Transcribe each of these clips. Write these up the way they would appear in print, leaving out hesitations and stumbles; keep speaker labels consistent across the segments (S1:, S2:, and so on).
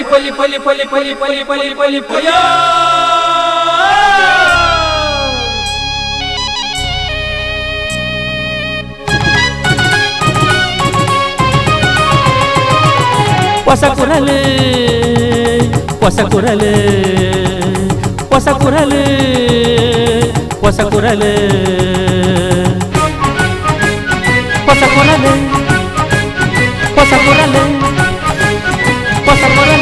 S1: poli poli poli poli poli poli poli poya Posakural Posakural Posakural Posakural Posakural Posakural Posakural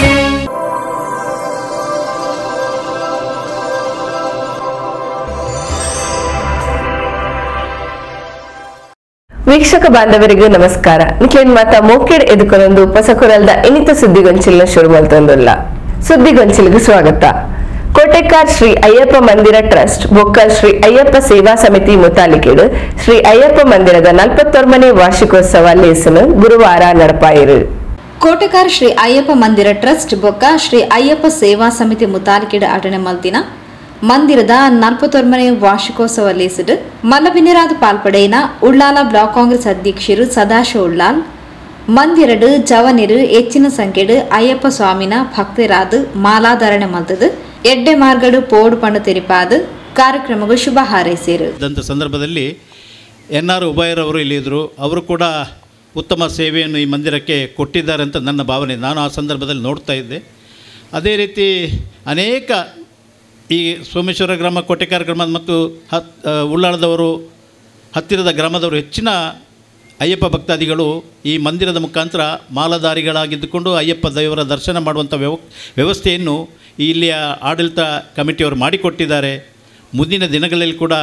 S2: ವೀಕ್ಷಕ ಬಾಂಧವರಿಗೂ ನಮಸ್ಕಾರ. ನಿಖಿಲ್ ಮಾತಾ ಮೋಕೆಡ್ ಎದುಕೊಂದು ಪೊಸಕುರಲ್ದ ಇನ್ನಿತ ಸುದ್ದಿಗೊಂಚಿಲ್ನ ಶುರು ಮಾಡ್ತಂದಲ್ಲ. ಸುದ್ದಿಗೊಂಚಿಲ್ಗೆ ಸ್ವಾಗತ. ಕೋಟೆಕಾರ್ ಶ್ರೀ ಅಯ್ಯಪ್ಪ ಮಂದಿರ ಟ್ರಸ್ಟ್ ಬೊಕ್ಕ ಶ್ರೀ ಅಯ್ಯಪ್ಪ ಸೇವಾ ಸಮಿತಿ ಮುತಾಲಿಕೆಡು ಶ್ರೀ ಅಯ್ಯಪ್ಪ ಮಂದಿರದ 41ನೇ ವಾರ್ಷಿಕೋತ್ಸವ ಲೇಸನು ಗುರುವಾರ ನಡಪಾಯಿರು.
S3: ಕೋಟೆಕಾರ್ ಶ್ರೀ ಅಯ್ಯಪ್ಪ ಮಂದಿರ ಟ್ರಸ್ಟ್ ಬೊಕ್ಕ ಶ್ರೀ ಅಯ್ಯಪ್ಪ ಸೇವಾ ಸಮಿತಿ ಮುತಾಲಿಕೆಡು ಅಟನೆ ಮಲ್ತಿನ ಮಂದಿರದ 41ನೇ ವಾರ್ಷಿಕೋತ್ಸವ ಲೇಸಿಡು ಮಲ್ಲಬಿನಿರಾದ ಪಾಲ್ಪಡೆಯಿನ ಉಳ್ಳಾಲ ಬ್ಲಾಕ್ ಕಾಂಗ್ರೆಸ್ ಅಧ್ಯಕ್ಷರು ಸದಾಶಿವ ಉಳ್ಳಾಲ್ ಮಂದಿರಡು ಜವನಿರು ಹೆಚ್ಚಿನ ಸಂಖ್ಯೆಡು ಅಯ್ಯಪ್ಪ ಸ್ವಾಮಿನ ಭಕ್ತರಾದ ಮಾಲಾಧಾರಣೆ ಮಲ್ತದು ಎಡ್ಡೆ ಮಾರ್ಗಡು ಪೋಡು ಪಂಡು ತೆರಿಪಾದ ಕಾರ್ಯಕ್ರಮಗಳು ಶುಭ ಹಾರೈಸಿರು.
S4: ಸಂದರ್ಭದಲ್ಲಿ ಎನ್ಆರ್ ಉಭಯರವರು ಇಲ್ಲಿದ್ದರು. ಅವರು ಕೂಡ ಉತ್ತಮ ಸೇವೆಯನ್ನು ಈ ಮಂದಿರಕ್ಕೆ ಕೊಟ್ಟಿದ್ದಾರೆ ಅಂತ ನನ್ನ ಭಾವನೆ. ನಾನು ಆ ಸಂದರ್ಭದಲ್ಲಿ ನೋಡ್ತಾ ಇದ್ದೆ. ಅದೇ ರೀತಿ ಅನೇಕ ಈ ಸೋಮೇಶ್ವರ ಗ್ರಾಮ, ಕೋಟೆಕಾರ ಗ್ರಾಮ ಮತ್ತು ಉಳ್ಳಾಳದವರು, ಹತ್ತಿರದ ಗ್ರಾಮದವರು ಹೆಚ್ಚಿನ ಅಯ್ಯಪ್ಪ ಭಕ್ತಾದಿಗಳು ಈ ಮಂದಿರದ ಮುಖಾಂತರ ಮಾಲಾಧಾರಿಗಳಾಗಿದ್ದುಕೊಂಡು ಅಯ್ಯಪ್ಪ ದೇವರ ದರ್ಶನ ಮಾಡುವಂಥ ವ್ಯವಸ್ಥೆಯನ್ನು ಇಲ್ಲಿಯ ಆಡಳಿತ ಕಮಿಟಿಯವರು ಮಾಡಿಕೊಟ್ಟಿದ್ದಾರೆ. ಮುಂದಿನ ದಿನಗಳಲ್ಲಿ ಕೂಡ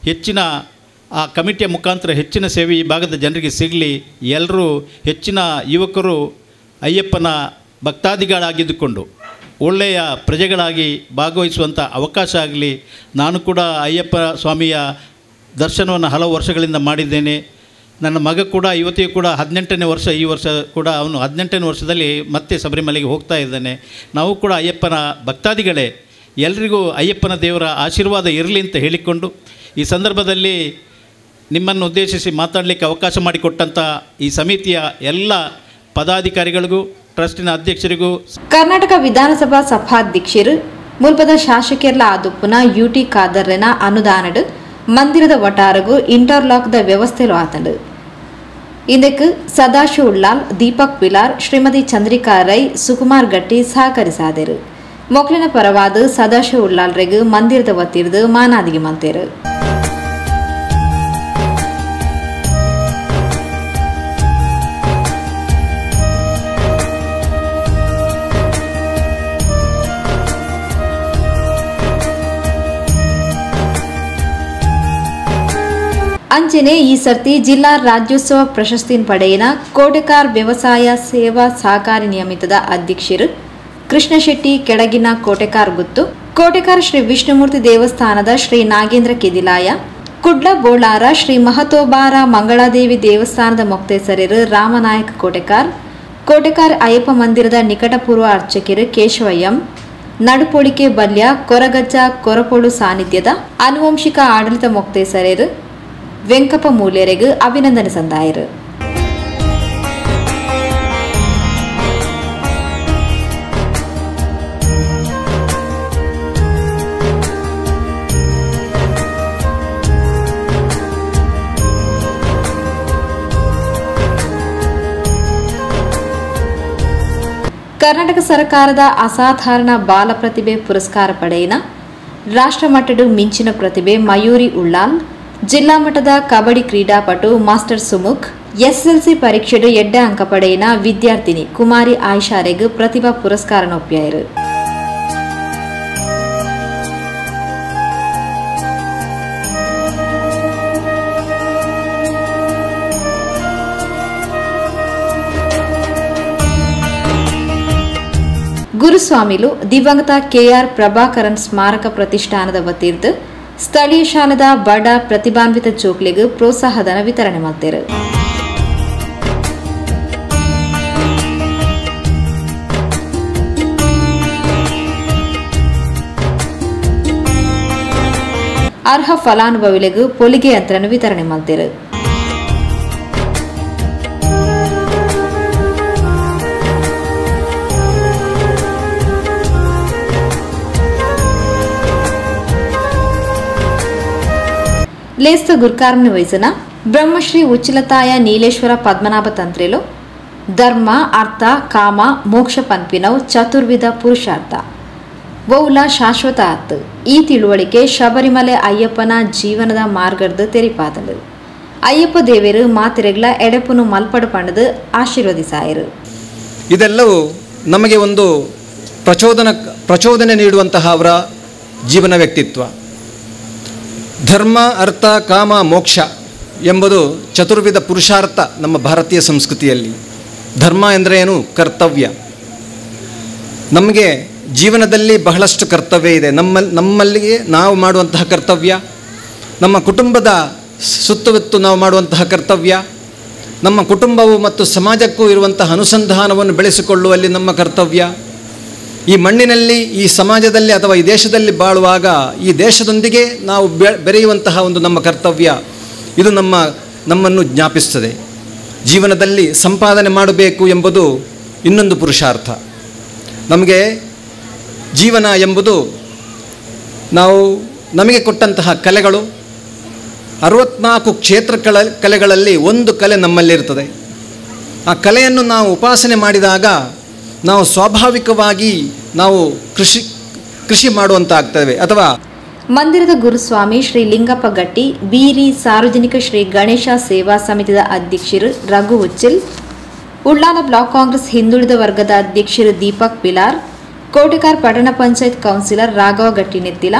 S4: ಹೆಚ್ಚಿನ ಆ ಕಮಿಟಿಯ ಮುಖಾಂತರ ಹೆಚ್ಚಿನ ಸೇವೆ ಈ ಭಾಗದ ಜನರಿಗೆ ಸಿಗಲಿ, ಎಲ್ಲರೂ ಹೆಚ್ಚಿನ ಯುವಕರು ಅಯ್ಯಪ್ಪನ ಭಕ್ತಾದಿಗಳಾಗಿದ್ದುಕೊಂಡು ಒಳ್ಳೆಯ ಪ್ರಜೆಗಳಾಗಿ ಭಾಗವಹಿಸುವಂಥ ಅವಕಾಶ ಆಗಲಿ. ನಾನು ಕೂಡ ಅಯ್ಯಪ್ಪ ಸ್ವಾಮಿಯ ದರ್ಶನವನ್ನು ಹಲವು ವರ್ಷಗಳಿಂದ ಮಾಡಿದ್ದೇನೆ. ನನ್ನ ಮಗ ಕೂಡ ಇವತ್ತಿಗೂ ಕೂಡ 18ನೇ ವರ್ಷ, ಈ ವರ್ಷ ಕೂಡ ಅವನು 18ನೇ ವರ್ಷದಲ್ಲಿ ಮತ್ತೆ ಶಬರಿಮಲೆಗೆ ಹೋಗ್ತಾ ಇದ್ದಾನೆ. ನಾವು ಕೂಡ ಅಯ್ಯಪ್ಪನ ಭಕ್ತಾದಿಗಳೇ. ಎಲ್ರಿಗೂ ಅಯ್ಯಪ್ಪನ ದೇವರ ಆಶೀರ್ವಾದ ಇರಲಿ ಅಂತ ಹೇಳಿಕೊಂಡು ಈ ಸಂದರ್ಭದಲ್ಲಿ ನಿಮ್ಮನ್ನು ಉದ್ದೇಶಿಸಿ ಮಾತಾಡಲಿಕ್ಕೆ ಅವಕಾಶ ಮಾಡಿಕೊಟ್ಟಂಥ ಈ ಸಮಿತಿಯ ಎಲ್ಲ ಪದಾಧಿಕಾರಿಗಳಿಗೂ, ಟ್ರಸ್ಟಿನ ಅಧ್ಯಕ್ಷರಿಗೂ,
S3: ಕರ್ನಾಟಕ ವಿಧಾನಸಭಾ ಸಭಾಧ್ಯಕ್ಷರು ಮುಲ್ಪದ ಶಾಸಕರ್ಲ ಆದುಪ್ಪುನ ಯುಟಿ ಖಾದರ್ನ ಅನುದಾನಡು ಮಂದಿರದ ವಟಾರಗೂ ಇಂಟರ್ಲಾಕ್ದ ವ್ಯವಸ್ಥೆಲು ಆತಂಡು. ಇದಕ್ಕೆ ಸದಾಶಿವ ಉಳ್ಳಾಲ್, ದೀಪಕ್ ಪಿಲಾರ್, ಶ್ರೀಮತಿ ಚಂದ್ರಿಕಾ ರೈ, ಸುಕುಮಾರ್ ಗಟ್ಟಿ ಸಹಕರಿಸಾದರು. ಮೊಕ್ಲಿನ ಪರವಾದ ಸದಾಶಿವ ಉಳ್ಳಾಲ್ರೆಗೂ ಮಂದಿರದ ವತಿರ್ದು ಮಾನಾದಿಗೆ ಮಂತೇರು. ಅಂಚನೆ ಈ ಸರ್ತಿ ಜಿಲ್ಲಾ ರಾಜ್ಯೋತ್ಸವ ಪ್ರಶಸ್ತಿನ ಪಡೆಯಿನ ಕೋಟೆಕಾರ್ ವ್ಯವಸಾಯ ಸೇವಾ ಸಹಕಾರಿ ನಿಯಮಿತದ ಅಧ್ಯಕ್ಷರು ಕೃಷ್ಣ ಶೆಟ್ಟಿ ಕೆಳಗಿನ ಕೋಟೆಕಾರ್ ಗುತ್ತು, ಕೋಟೆಕಾರ್ ಶ್ರೀ ವಿಷ್ಣುಮೂರ್ತಿ ದೇವಸ್ಥಾನದ ಶ್ರೀ ನಾಗೇಂದ್ರ ಕೆದಿಲಾಯ, ಕುಡ್ಲ ಬೋಳಾರ ಶ್ರೀ ಮಹತೋಬಾರ ಮಂಗಳಾದೇವಿ ದೇವಸ್ಥಾನದ ಮೊಕ್ತೇಸರರು ರಾಮನಾಯಕ ಕೋಟೆಕಾರ್, ಕೋಟೆಕಾರ್ ಅಯ್ಯಪ್ಪ ಮಂದಿರದ ನಿಕಟಪೂರ್ವ ಅರ್ಚಕರು ಕೇಶವಯ್ಯಂ, ನಡುಪೊಳಿಕೆ ಬಲ್ಯ ಕೊರಗಜ್ಜ ಕೊರಪೊಳು ಸಾನ್ನಿಧ್ಯದ ಆನುವಂಶಿಕ ಆಡಳಿತ ಮೊಕ್ತೇಸರರು ವೆಂಕಪ್ಪ ಮೂಲೆರೆಗೂ ಅಭಿನಂದನೆ ಸಂದಾಯರು. ಕರ್ನಾಟಕ ಸರ್ಕಾರದ ಅಸಾಧಾರಣ ಬಾಲ ಪ್ರತಿಭೆ ಪುರಸ್ಕಾರ ಪಡೆಯಿನ ರಾಷ್ಟ್ರಮಟ್ಟದ ಮಿಂಚಿನ ಪ್ರತಿಭೆ ಮಯೂರಿ ಉಳ್ಳಾಲ್, ಜಿಲ್ಲಾ ಮಟ್ಟದ ಕಬಡ್ಡಿ ಕ್ರೀಡಾಪಟು ಮಾಸ್ಟರ್ ಸುಮುಖ್, ಎಸ್ಎಲ್ಸಿ ಪರೀಕ್ಷೆಡು ಎಡ್ಡ ಅಂಕ ಪಡೆಯಿನ ವಿದ್ಯಾರ್ಥಿನಿ ಕುಮಾರಿ ಆಯಿಷಾರೆಗೂ ಪ್ರತಿಭಾ ಪುರಸ್ಕಾರ ಒಪ್ಪಿಯಾರು. ಗುರುಸ್ವಾಮಿಲು ದಿವಂಗತ ಕೆಆರ್ ಪ್ರಭಾಕರನ್ ಸ್ಮಾರಕ ಪ್ರತಿಷ್ಠಾನದ ವತಿರ್ದು ಸ್ಥಳೀಯ ಶಾಲೆದ ಬಡ ಪ್ರತಿಭಾನ್ವಿತ ಚೋಕ್ಲೆಗೂ ಪ್ರೋತ್ಸಾಹಧನ ವಿತರಣೆ ಮಾಡ್ತಾರೆ. ಅರ್ಹ ಫಲಾನುಭವಿಗಳಿಗೂ ಪೊಲಿಗೆ ಯಂತ್ರನ ವಿತರಣೆ ಮಾಡ್ತಾರೆ. లేస్త గుర్కారంని వయసున బ్రహ్మశ్రీ ఉచ్చిలతాయ నీలేశ్వర పద్మనాభ తంత్రిలో ಧರ್ಮ ಅರ್ಥ ಕಾಮ ಮೋಕ್ಷ ಪನ್ಪಿನವು ಚತುರ್ವಿಧ ಪುರುಷಾರ್ಥ ಬಹುಲ ಶಾಶ್ವತ ಆತ್ ಈ ತಿಳುವಳಿಕೆ ಶಬರಿಮಲೆ ಅಯ್ಯಪ್ಪನ ಜೀವನದ ಮಾರ್ಗದ ತೆರಿಪಾದಲು ಅಯ್ಯಪ್ಪ ದೇವರು ಮಾತಿರೆಗ್ಲ ಎಡೆಪುನು ಮಲ್ಪಡು ಪಣದು ಆಶೀರ್ವದಿಸಾಯರು.
S5: ಇದೆಲ್ಲವೂ ನಮಗೆ ಒಂದು ಪ್ರಚೋದನೆ ನೀಡುವಂತಹ ಅವರ ಜೀವನ ವ್ಯಕ್ತಿತ್ವ. ಧರ್ಮ ಅರ್ಥ ಕಾಮ ಮೋಕ್ಷ ಎಂಬುದು ಚತುರ್ವಿಧ ಪುರುಷಾರ್ಥ ನಮ್ಮ ಭಾರತೀಯ ಸಂಸ್ಕೃತಿಯಲ್ಲಿ. ಧರ್ಮ ಎಂದರೆ ಏನು? ಕರ್ತವ್ಯ. ನಮಗೆ ಜೀವನದಲ್ಲಿ ಬಹಳಷ್ಟು ಕರ್ತವ್ಯ ಇದೆ. ನಮ್ಮಲ್ಲಿಗೆ ನಾವು ಮಾಡುವಂತಹ ಕರ್ತವ್ಯ, ನಮ್ಮ ಕುಟುಂಬದ ಸುತ್ತಮುತ್ತ ನಾವು ಮಾಡುವಂತಹ ಕರ್ತವ್ಯ, ನಮ್ಮ ಕುಟುಂಬವು ಮತ್ತು ಸಮಾಜಕ್ಕೂ ಇರುವಂತಹ ಅನುಸಂಧಾನವನ್ನು ಬೆಳೆಸಿಕೊಳ್ಳುವಲ್ಲಿ ನಮ್ಮ ಕರ್ತವ್ಯ. ಈ ಮಣ್ಣಿನಲ್ಲಿ, ಈ ಸಮಾಜದಲ್ಲಿ ಅಥವಾ ಈ ದೇಶದಲ್ಲಿ ಬಾಳುವಾಗ ಈ ದೇಶದೊಂದಿಗೆ ನಾವು ಬೆರೆಯುವಂತಹ ಒಂದು ನಮ್ಮ ಕರ್ತವ್ಯ, ಇದು ನಮ್ಮನ್ನು ಜ್ಞಾಪಿಸ್ತದೆ. ಜೀವನದಲ್ಲಿ ಸಂಪಾದನೆ ಮಾಡಬೇಕು ಎಂಬುದು ಇನ್ನೊಂದು ಪುರುಷಾರ್ಥ. ನಮಗೆ ಜೀವನ ಎಂಬುದು ನಮಗೆ ಕೊಟ್ಟಂತಹ ಕಲೆಗಳು 64 ಕ್ಷೇತ್ರ ಕಲೆಗಳಲ್ಲಿ ಒಂದು ಕಲೆ ನಮ್ಮಲ್ಲಿರ್ತದೆ. ಆ ಕಲೆಯನ್ನು ನಾವು ಉಪಾಸನೆ ಮಾಡಿದಾಗ ನಾವು ಸ್ವಾಭಾವಿಕವಾಗಿ ನಾವು ಕೃಷಿ ಮಾಡುವಂತಾಗ್ತೇವೆ. ಅಥವಾ
S3: ಮಂದಿರದ ಗುರುಸ್ವಾಮಿ ಶ್ರೀ ಲಿಂಗಪ್ಪ ಗಟ್ಟಿ, ಬೀರಿ ಸಾರ್ವಜನಿಕ ಶ್ರೀ ಗಣೇಶ ಸೇವಾ ಸಮಿತಿಯ ಅಧ್ಯಕ್ಷರು ರಘು ಉಚ್ಚಿಲ್, ಉಳ್ಳಾಲ ಬ್ಲಾಕ್ ಕಾಂಗ್ರೆಸ್ ಹಿಂದುಳಿದ ವರ್ಗದ ಅಧ್ಯಕ್ಷರು ದೀಪಕ್ ಪಿಲಾರ್, ಕೋಟೆಕಾರ್ ಪಟ್ಟಣ ಪಂಚಾಯತ್ ಕೌನ್ಸಿಲರ್ ರಾಘವ ಗಟ್ಟಿ ನೆತ್ತಿಲ,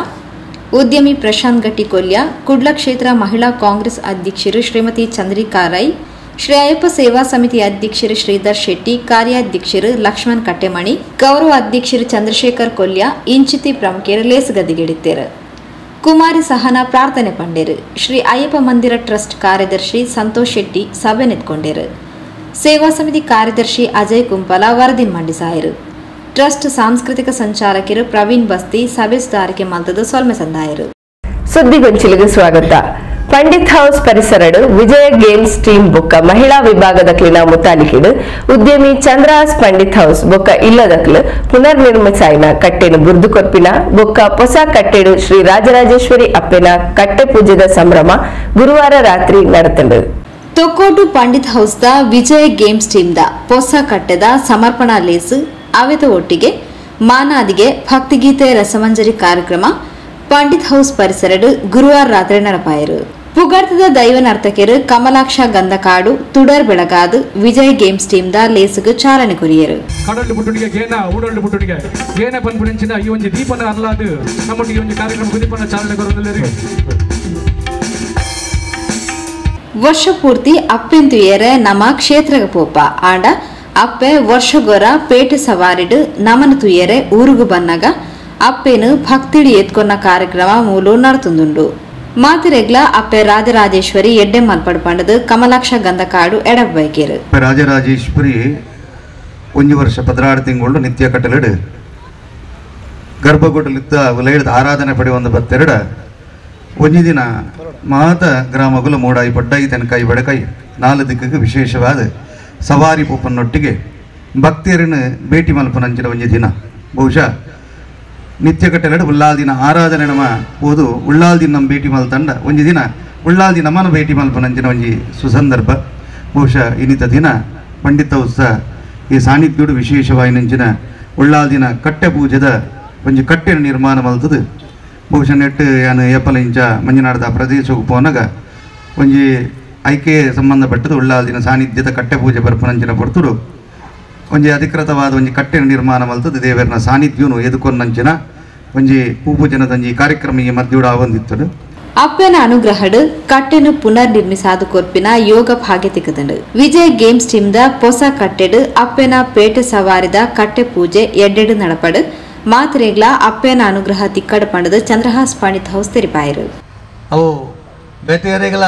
S3: ಉದ್ಯಮಿ ಪ್ರಶಾಂತ್ ಗಟ್ಟಿ ಕೊಲ್ಯ, ಕುಡ್ಲ ಕ್ಷೇತ್ರ ಮಹಿಳಾ ಕಾಂಗ್ರೆಸ್ ಅಧ್ಯಕ್ಷರು ಶ್ರೀಮತಿ ಚಂದ್ರಿಕಾ ರೈ, ಶ್ರೀ ಅಯ್ಯಪ್ಪ ಸೇವಾ ಸಮಿತಿ ಅಧ್ಯಕ್ಷರು ಶ್ರೀಧರ್ ಶೆಟ್ಟಿ, ಕಾರ್ಯಾಧ್ಯಕ್ಷರು ಲಕ್ಷ್ಮಣ್ ಕಟ್ಟೆಮಣಿ, ಗೌರವ ಅಧ್ಯಕ್ಷರು ಚಂದ್ರಶೇಖರ್ ಕೊಲ್ಯ ಇಂಚಿತಿ ಪ್ರಮುಖರು ಲೇಸಗದಿಗೆಡಿತ್ತೇರು. ಕುಮಾರಿ ಸಹನಾ ಪ್ರಾರ್ಥನೆ ಪಂಡೇರು. ಶ್ರೀ ಅಯ್ಯಪ್ಪ ಮಂದಿರ ಟ್ರಸ್ಟ್ ಕಾರ್ಯದರ್ಶಿ ಸಂತೋಷ್ ಶೆಟ್ಟಿ ಸಭೆ ನೆತ್ಕೊಂಡೇರು. ಸೇವಾ ಸಮಿತಿ ಕಾರ್ಯದರ್ಶಿ ಅಜಯ್ ಕುಂಪಲ ವರದಿ ಮಂಡಿಸಾಯರು. ಟ್ರಸ್ಟ್ ಸಾಂಸ್ಕೃತಿಕ ಸಂಚಾಲಕರು ಪ್ರವೀಣ್ ಬಸ್ತಿ ಸಭೆ ಸುಧಾರಿಕೆ ಮಲ್ತದ ಸೊಲ್ಮೆ ಸಂದಾಯರು.
S2: ಸುದ್ದಿಗೊಂಚಿಲಿಗೆ ಸ್ವಾಗತ. ಪಂಡಿತ್ ಹೌಸ್ ಪರಿಸರಡು ವಿಜಯ ಗೇಮ್ಸ್ ಟೀಮ್ ಬೊಕ್ಕ ಮಹಿಳಾ ವಿಭಾಗದ ಕ್ಲಿನ ಮುತಾಲಿಕಿಡು ಉದ್ಯಮಿ ಚಂದ್ರಾಸ್ ಪಂಡಿತ್ ಹೌಸ್ ಬೊಕ್ಕ ಇಲ್ಲದಕ್ಲು ಪುನರ್ ನಿರ್ಮಿಸಾಯಿನ ಕಟ್ಟೆನು ಬುರ್ದು ಕೊರ್ಪಿನ ಬೊಕ್ಕ ಹೊಸ ಕಟ್ಟೆಡು ಶ್ರೀ ರಾಜರಾಜೇಶ್ವರಿ ಅಪ್ಪೆನ ಕಟ್ಟೆ ಪೂಜೆದ ಸಂಭ್ರಮ ಗುರುವಾರ ರಾತ್ರಿ ನಡೆತಂಡು.
S3: ತೊಕ್ಕೋಟು ಪಂಡಿತ್ ಹೌಸ್ದ ವಿಜಯ ಗೇಮ್ಸ್ ಟೀಮ್ದ ಹೊಸ ಕಟ್ಟೆದ ಸಮರ್ಪಣಾ ಲೇಸು ಅವೆತ ಒಟ್ಟಿಗೆ ಮಾನಾದಿಗೆ ಭಕ್ತಿಗೀತೆ ರಸಮಂಜರಿ ಕಾರ್ಯಕ್ರಮ ಪಂಡಿತ್ ಹೌಸ್ ಪರಿಸರಡು ಗುರುವಾರ ರಾತ್ರಿ ನಡಪಾಯರು. ಪುಗಾರ್ತದ ದೈವ ನರ್ತಕರು ಕಮಲಾಕ್ಷ ಗಂಧಕಾಡು ತುಡರ್ ಬೆಳಗಾದು ವಿಜಯ್ ಗೇಮ್ಸ್ ಟೀಮ್ದ ಲೇಸುಗು ಚಾಲನೆ ಕೊರಿಯರು.
S6: ಕಡಲ್ಲು ಬುಟ್ಟುಡಿಗೆ ಗೇನ ಊಡಲ್ಲು ಬುಟ್ಟುಡಿಗೆ ಗೇನ ಬಂದ್ಬಿಡಿಂಚಿನ ಈ ಒಂದು ದೀಪನ ಅಲ್ಲಾದು ನಮ್ಮೊಟ್ಟಿಗೆ ಈ ಒಂದು ಕಾರ್ಯಕ್ರಮ ದೀಪನ ಚಾಲನೆ ಕೊರೋದಲ್ಲರಿ.
S3: ವರ್ಷ ಪೂರ್ತಿ ಅಪ್ಪೆಂತುಯರೆ ನಮ್ಮ ಕ್ಷೇತ್ರಗ ಪೋಪ ಆಂಡ ಅಪ್ಪೆ ವರ್ಷಗೊರ ಪೇಟೆ ಸವಾರಿಡು ನಮನ ತುಯರೆ ಊರುಗು ಬನ್ನಗ ಅಪ್ಪೇನು ಭಕ್ತಿಡಿ ಎತ್ಕೊನ್ನ ಕಾರ್ಯಕ್ರಮ ಮೂಲು ನಡತುಂದುಂಡು. ಮಾತಿರೆಗ್ಲ ಅಪ್ಪೆ ರಾಜರಾಜೇಶ್ವರಿ ಎಡ್ಡೆ ಮಲ್ಪಡು ಪಂಡದು ಕಮಲಾಕ್ಷ ಗಂಧಕಾಡು ಎಡಬೈಕೇರು.
S7: ರಾಜರಾಜೇಶ್ವರಿ 1 ವರ್ಷ 16 ತಿಂಗಳು ನಿತ್ಯ ಕಟ್ಟಲೆಡು ಗರ್ಭಗುಡಲಿದ್ದ ಉಲಯದ ಆರಾಧನೆ ಪಡೆಯುವ ಬತ್ತೆರಡ 1 ದಿನ ಮಾತ ಗ್ರಾಮಗಳು ಮೂಡಾಯಿ ಪಡ್ಡಾಯಿ ತೆನಕಾಯಿ ಬಡಕಾಯಿ 4 ದಿಕ್ಕಕ್ಕೆ ವಿಶೇಷವಾದ ಸವಾರಿ ಪೂಪನ್ನೊಟ್ಟಿಗೆ ಭಕ್ತಿಯರನ್ನು ಭೇಟಿ ಮಲ್ಪನಂಚಿನ 1 ದಿನ ಬಹುಶಃ ನಿತ್ಯ ಕಟ್ಟೆಲಡು ಉಳ್ಳಾಲ್ ದಿನ ಆರಾಧನೆ ನಮ್ಮ ಓದು ಉಳ್ಳಾಲ್ ದಿನ ನಮ್ಮ ಭೇಟಿ ಮಲ್ತಂಡ 1 ದಿನ ಉಳ್ಳಾಲ್ ದಿನ ನಮ್ಮನ ಭೇಟಿ ಮಲ್ಪನಂಚಿನ ಒಂಜಿ ಸುಸಂದರ್ಭ. ಬಹುಶಃ ಇನ್ನಿತ ದಿನ ಪಂಡಿತ ಉತ್ಸವ ಈ ಸಾನ್ನಿಧ್ಯುಡು ವಿಶೇಷವಾಗಿ ನಂಚಿನ ಉಳ್ಳಾಲ್ ದಿನ ಕಟ್ಟೆ ಪೂಜೆದ ಒಂಜಿ ಕಟ್ಟೆನ ನಿರ್ಮಾಣ ಮಲ್ತದು. ಬಹುಶಃ ನೆಟ್ಟು ಏನು ಏಪಲ ಇಂಚ ಮಂಜನಾಡದ ಪ್ರದೇಶಕ್ಕೆ ಪೋನಾಗ ಒಂಜಿ ಐಕೆ ಸಂಬಂಧಪಟ್ಟದು ಉಳ್ಳಾಲ್ ದಿನ ಸಾನ್ನಿಧ್ಯದ ಕಟ್ಟೆ ಪೂಜೆ ಬರ್ಪನಂಚಿನ ಪೊರ್ತುಡು ಒಂಜಿ ಅಧಿಕೃತವಾದ ಒಂಜಿ ಕಟ್ಟೆನ ನಿರ್ಮಾಣ ಮಲ್ತದು. ದೇವರನ ಸಾನ್ನಿಧ್ಯವನು ಎದುಕೊನ್ನಂಚಿನ ಒಂಜಿ ಪೂಪೂಜನದ ಒಂಜಿ ಕಾರ್ಯಕ್ರಮ ಈ ಮಧ್ಯುಡ ಆವಂದಿತ್ತದು.
S3: ಅಪ್ಪನ ಅನುಗ್ರಹಡು ಕಟ್ಟೆನು ಪುನರ್ ನಿರ್ಮಿಸಾದು ಕೊರ್ಪಿನ ಯೋಗ ಭಾಗ್ಯ ತಿಕ್ಕದಂಡು. ವಿಜಯ್ ಗೇಮ್ಸ್ ಟೀಮ್ದ ಹೊಸ ಕಟ್ಟೆಡು ಅಪ್ಪನ ಪೇಟೆ ಸವಾರಿದ ಕಟ್ಟೆ ಪೂಜೆ ಎಡ್ಡೆಡು ನಡಪಡು ಮಾತ್ರೆಗ್ಲ ಅಪ್ಪನ ಅನುಗ್ರಹ ತಿಕ್ಕಡು ಪಂಡದು ಚಂದ್ರಹಾಸ್ ಪಂಡಿತ್ ಹೌಸ್ ತೆರಿಪಾಯರು.
S8: ಅವು ಬೇತೆಯರಿಗಳ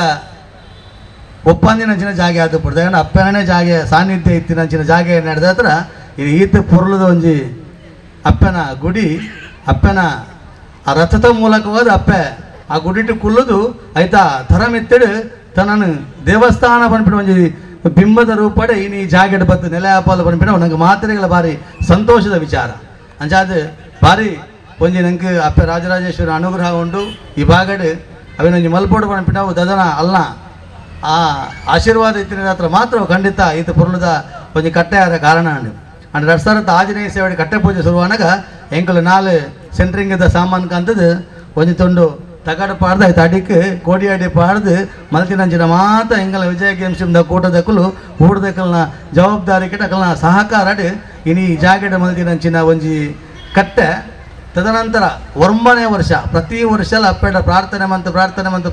S8: ಒಪ್ಪಂದಿನಂಚಿನ ಜಾಗೆ ಆದ ಪಡ್ದ ಅಪ್ಪನೇ ಜಾಗೆ ಸಾನ್ನಿಧ್ಯ ಇತ್ತಿನಂಚಿನ ಜಾಗೆ ನಡೆದ ಹತ್ರ ಈತ ಪುರ್ಲದ ಒಂಜಿ ಅಪ್ಪನ ಗುಡಿ ಅಪ್ಪನ ಆ ರಥದ ಮೂಲಕವಾದ ಅಪ್ಪೆ ಆ ಗುಡಿಟ್ಟು ಕುಲ್ಲದು ಆಯ್ತಾ ಥರಮೆತ್ತಡು ತನ್ನನ್ನು ದೇವಸ್ಥಾನ ಪನ್ಪಿಡ ಒಂಜಿ ಬಿಂಬದ ರೂಪಡೆ ಇನ್ನು ಈ ಜಾಗೆಡ್ ಬತ್ತು ನೆಲೆ ಆಪಾಲ ಪನ್ಪಿಡ ನಂಗೆ ಮಾತ್ರೆಗಳ ಭಾರಿ ಸಂತೋಷದ ವಿಚಾರ ಅಂಚಾದ ಭಾರಿ ಒಂಜಿ ನಂಗೆ ಅಪ್ಪೆ ರಾಜರಾಜೇಶ್ವರಿ ಅನುಗ್ರಹ ಉಂಡು ಈ ಭಾಗಡ್ ಅವೇನೊಂದು ಮಲ್ಪೋಡು ಪಂಪಿಟ್ಟು ಅವು ದದನ ಅಲ್ಲ ಆ ಆಶೀರ್ವಾದ ಇತ್ತಿನ ಹತ್ರ ಮಾತ್ರ ಖಂಡಿತ ಈತ ಪುರ್ಲದ ಒಂದು ಕಟ್ಟೆ ಆದ ಕಾರಣ ಅಂಡ್ ರಡ್ಸರತ್ತ ಆಂಜನೇಯ ಸೇವೆ ಕಟ್ಟೆ ಪೂಜೆ ಶುರುವಾನಾಗ ಎಂಕಲು 4 ಸೆಂಟ್ರಿಂಗದ ಸಾಮಾನು ಕಾಂತದ್ದು ಒಂದು ತುಂಡು ತಗಡು ಪಾಡ್ದು ಆಯ್ತು ಅಡಿಕ್ಕೆ ಕೋಡಿ ಅಡಿ ಪಾಡ್ದು ಮಲ್ತಿನಂಚಿನ ಮಾತ್ರ ಎಂಗಲ ವಿಜಯ ಗೇಮ್ಸ್ ಕೂಟದಕ್ಕಲು ಊಟದಕ್ಕಲ್ನ ಜವಾಬ್ದಾರಿ ಕಿಟಕಲ್ನ ಸಹಕಾರ ಇನಿ ಜಾಗೆಡ ಮಲ್ತಿನಂಚಿನ ಒಂಜಿ ಕಟ್ಟೆ ತದನಂತರ 9ನೇ ವರ್ಷ ಪ್ರತಿ ವರ್ಷ ಅಪ್ಪೆಡ ಪ್ರಾರ್ಥನೆ ಮಂತ